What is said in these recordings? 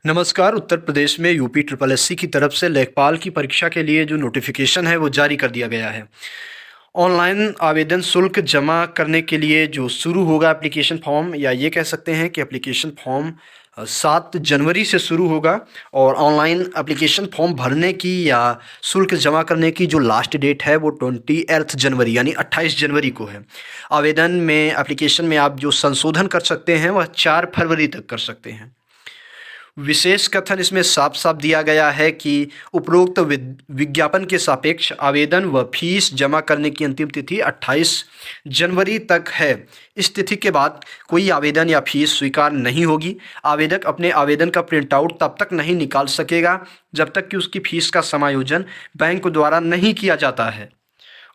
नमस्कार। उत्तर प्रदेश में UP triple SC की तरफ से लेखपाल की परीक्षा के लिए जो नोटिफिकेशन है वो जारी कर दिया गया है। ऑनलाइन आवेदन शुल्क जमा करने के लिए जो शुरू होगा एप्लीकेशन फॉर्म, या ये कह सकते हैं कि एप्लीकेशन फॉर्म 7 जनवरी से शुरू होगा। और ऑनलाइन एप्लीकेशन फॉर्म भरने की या शुल्क जमा करने की जो लास्ट डेट है वो 28 जनवरी यानी 28 जनवरी को है। आवेदन में एप्लीकेशन में आप जो संशोधन कर सकते हैं वह 4 फरवरी तक कर सकते हैं। विशेष कथन इसमें साफ साफ दिया गया है कि उपरोक्त विज्ञापन के सापेक्ष आवेदन व फीस जमा करने की अंतिम तिथि 28 जनवरी तक है। इस तिथि के बाद कोई आवेदन या फीस स्वीकार नहीं होगी। आवेदक अपने आवेदन का प्रिंट आउट तब तक नहीं निकाल सकेगा जब तक कि उसकी फीस का समायोजन बैंक द्वारा नहीं किया जाता है।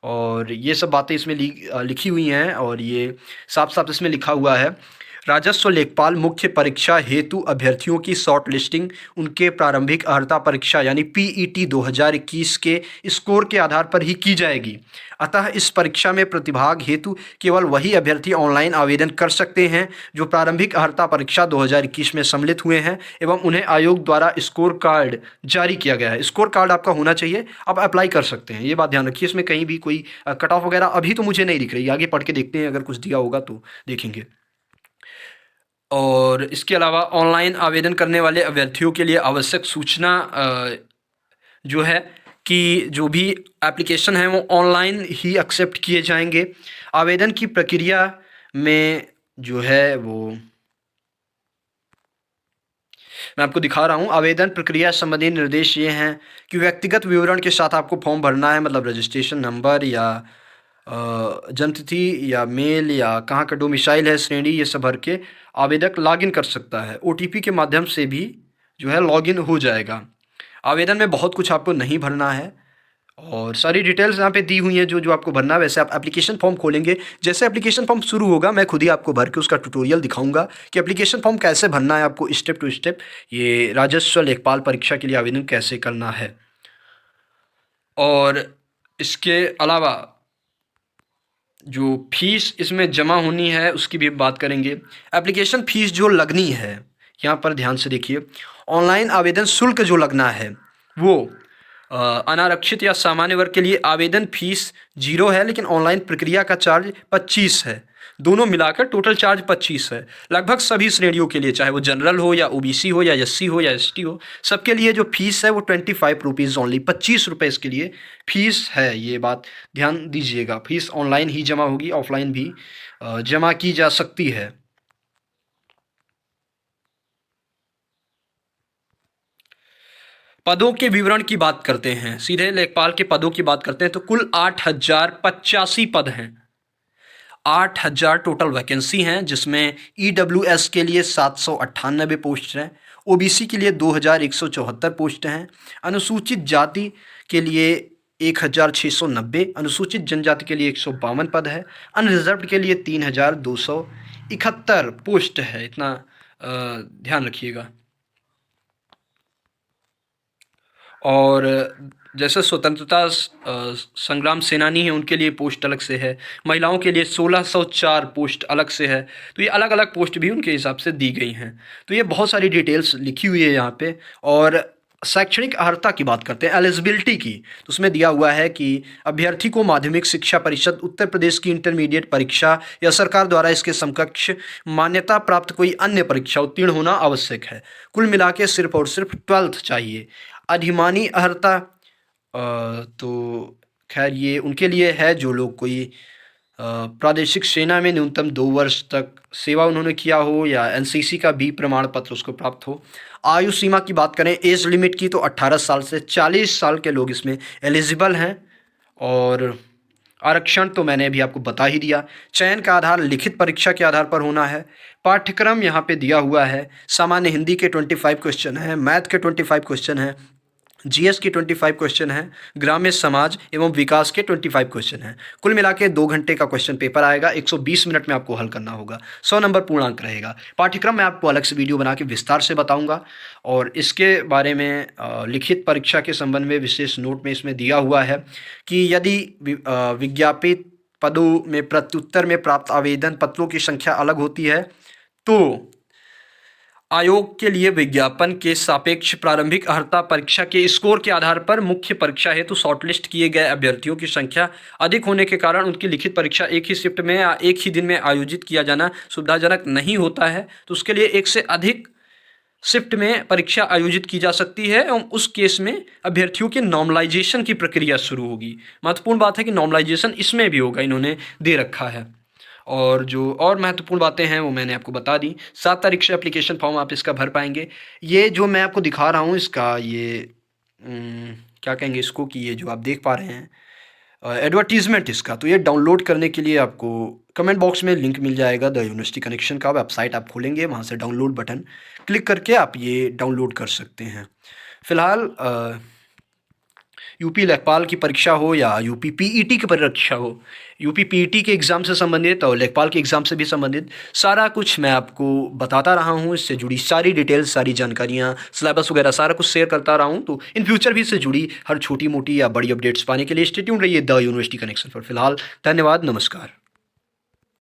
और ये सब बातें इसमें लिखी हुई हैं, और ये साफ साफ इसमें लिखा हुआ है। राजस्व लेखपाल मुख्य परीक्षा हेतु अभ्यर्थियों की शॉर्ट लिस्टिंग उनके प्रारंभिक अर्हता परीक्षा यानी पीईटी 2021 के स्कोर के आधार पर ही की जाएगी। अतः इस परीक्षा में प्रतिभाग हेतु केवल वही अभ्यर्थी ऑनलाइन आवेदन कर सकते हैं जो प्रारंभिक अर्हता परीक्षा 2021 में सम्मिलित हुए हैं एवं उन्हें आयोग द्वारा स्कोर कार्ड जारी किया गया है। स्कोर कार्ड आपका होना चाहिए, आप अप्लाई कर सकते हैं। ये बात ध्यान रखिए, इसमें कहीं भी कोई कट ऑफ वगैरह अभी तो मुझे नहीं दिख रही, आगे पढ़ के देखते हैं, अगर कुछ दिया होगा तो देखेंगे। और इसके अलावा ऑनलाइन आवेदन करने वाले अभ्यर्थियों के लिए आवश्यक सूचना जो है कि जो भी एप्लीकेशन है वो ऑनलाइन ही एक्सेप्ट किए जाएंगे। आवेदन की प्रक्रिया में जो है वो मैं आपको दिखा रहा हूँ। आवेदन प्रक्रिया संबंधी निर्देश ये हैं कि व्यक्तिगत विवरण के साथ आपको फॉर्म भरना है, मतलब रजिस्ट्रेशन नंबर या जन्मतिथि या मेल या कहाँ का डोमिसाइल है, श्रेणी, ये सब भर के आवेदक लॉगिन कर सकता है। ओटीपी के माध्यम से भी जो है लॉगिन हो जाएगा। आवेदन में बहुत कुछ आपको नहीं भरना है और सारी डिटेल्स यहाँ पे दी हुई हैं जो जो आपको भरना है। वैसे आप एप्लीकेशन फॉर्म खोलेंगे, जैसे एप्लीकेशन फॉर्म शुरू होगा मैं खुद ही आपको भर के उसका ट्यूटोरियल दिखाऊंगा कि एप्लीकेशन फॉर्म कैसे भरना है आपको स्टेप टू स्टेप, ये राजस्व लेखपाल परीक्षा के लिए आवेदन कैसे करना है। और इसके अलावा जो फीस इसमें जमा होनी है उसकी भी बात करेंगे। एप्लीकेशन फ़ीस जो लगनी है, यहाँ पर ध्यान से देखिए, ऑनलाइन आवेदन शुल्क जो लगना है वो अनारक्षित या सामान्य वर्ग के लिए आवेदन फ़ीस 0 है, लेकिन ऑनलाइन प्रक्रिया का चार्ज 25 है। दोनों मिलाकर टोटल चार्ज 25 है। लगभग सभी श्रेणियों के लिए, चाहे वो जनरल हो या ओबीसी हो या एससी हो या एसटी हो, सबके लिए जो फीस है वो 25 रुपीज़ ओनली, 25 रुपये इसके लिए फ़ीस है। ये बात ध्यान दीजिएगा। फीस ऑनलाइन ही जमा होगी, ऑफलाइन भी जमा की जा सकती है। पदों के विवरण की बात करते हैं, सीधे लेखपाल के पदों की बात करते हैं तो कुल 8085 पद हैं। 8000 टोटल वैकेंसी हैं, जिसमें ईडब्ल्यूएस के लिए 798 पोस्ट हैं, ओबीसी के लिए 2174 पोस्ट हैं, अनुसूचित जाति के लिए 1690, अनुसूचित जनजाति के लिए 152 पद है, अनरिजर्व्ड के लिए 3271 पोस्ट है। इतना ध्यान रखिएगा। और जैसे स्वतंत्रता संग्राम सेनानी हैं उनके लिए पोस्ट अलग से है, महिलाओं के लिए 1604 पोस्ट अलग से है। तो ये अलग अलग पोस्ट भी उनके हिसाब से दी गई हैं। तो ये बहुत सारी डिटेल्स लिखी हुई है यहाँ पे। और शैक्षणिक अर्हता की बात करते हैं, एलिजिबिलिटी की, तो उसमें दिया हुआ है कि अभ्यर्थी को माध्यमिक शिक्षा परिषद उत्तर प्रदेश की इंटरमीडिएट परीक्षा या सरकार द्वारा इसके समकक्ष मान्यता प्राप्त कोई अन्य परीक्षा उत्तीर्ण होना आवश्यक है। कुल मिला के सिर्फ और सिर्फ 12th चाहिए। अधिमानी अर्हता तो खैर ये उनके लिए है जो लोग कोई प्रादेशिक सेना में न्यूनतम 2 वर्ष तक सेवा उन्होंने किया हो या एनसीसी का भी प्रमाण पत्र उसको प्राप्त हो। आयु सीमा की बात करें एज लिमिट की, तो 18 साल से 40 साल के लोग इसमें एलिजिबल हैं। और आरक्षण तो मैंने अभी आपको बता ही दिया। चयन का आधार लिखित परीक्षा के आधार पर होना है। पाठ्यक्रम यहाँ पे दिया हुआ है। सामान्य हिंदी के 25 क्वेश्चन हैं, मैथ के 25 क्वेश्चन हैं, जीएस के 25 क्वेश्चन हैं, ग्राम्य समाज एवं विकास के 25 क्वेश्चन हैं। कुल मिला के 2 घंटे का क्वेश्चन पेपर आएगा, 120 मिनट में आपको हल करना होगा। 100 नंबर पूर्णांक रहेगा। पाठ्यक्रम मैं आपको अलग से वीडियो बना के विस्तार से बताऊंगा। और इसके बारे में लिखित परीक्षा के संबंध में विशेष नोट में इसमें दिया हुआ है कि यदि विज्ञापित पदों में प्रत्युत्तर में प्राप्त आवेदन पत्रों की संख्या अलग होती है तो आयोग के लिए विज्ञापन के सापेक्ष प्रारंभिक अर्हता परीक्षा के स्कोर के आधार पर मुख्य परीक्षा हेतु शॉर्टलिस्ट किए गए अभ्यर्थियों की संख्या अधिक होने के कारण उनकी लिखित परीक्षा एक ही शिफ्ट में या एक ही दिन में आयोजित किया जाना सुविधाजनक नहीं होता है। तो उसके लिए एक से अधिक शिफ्ट में परीक्षा आयोजित की जा सकती है एवं उस केस में अभ्यर्थियों के नॉर्मलाइजेशन की प्रक्रिया शुरू होगी। महत्वपूर्ण बात है कि नॉर्मलाइजेशन इसमें भी होगा, इन्होंने दे रखा है। और जो और महत्वपूर्ण बातें हैं वो मैंने आपको बता दी। 7 तारीख से एप्लीकेशन फॉर्म आप इसका भर पाएंगे। ये जो मैं आपको दिखा रहा हूँ इसका ये क्या कहेंगे इसको, कि ये जो आप देख पा रहे हैं एडवर्टीजमेंट इसका, तो ये डाउनलोड करने के लिए आपको कमेंट बॉक्स में लिंक मिल जाएगा द यूनिवर्सिटी कनेक्शन का। वेबसाइट आप खोलेंगे, वहाँ से डाउनलोड बटन क्लिक करके आप ये डाउनलोड कर सकते हैं। फ़िलहाल यूपी लेखपाल की परीक्षा हो या यूपी पीईटी की परीक्षा हो, यूपी पीईटी के एग्ज़ाम से संबंधित और लेखपाल के एग्ज़ाम से भी संबंधित सारा कुछ मैं आपको बताता रहा हूँ। इससे जुड़ी सारी डिटेल्स, सारी जानकारियाँ, सिलेबस वगैरह सारा कुछ शेयर करता रहा हूँ। तो इन फ्यूचर भी इससे जुड़ी हर छोटी मोटी या बड़ी अपडेट्स पाने के लिए स्टे ट्यून्ड रहिए द यूनिवर्सिटी कनेक्शन पर। फिलहाल धन्यवाद, नमस्कार।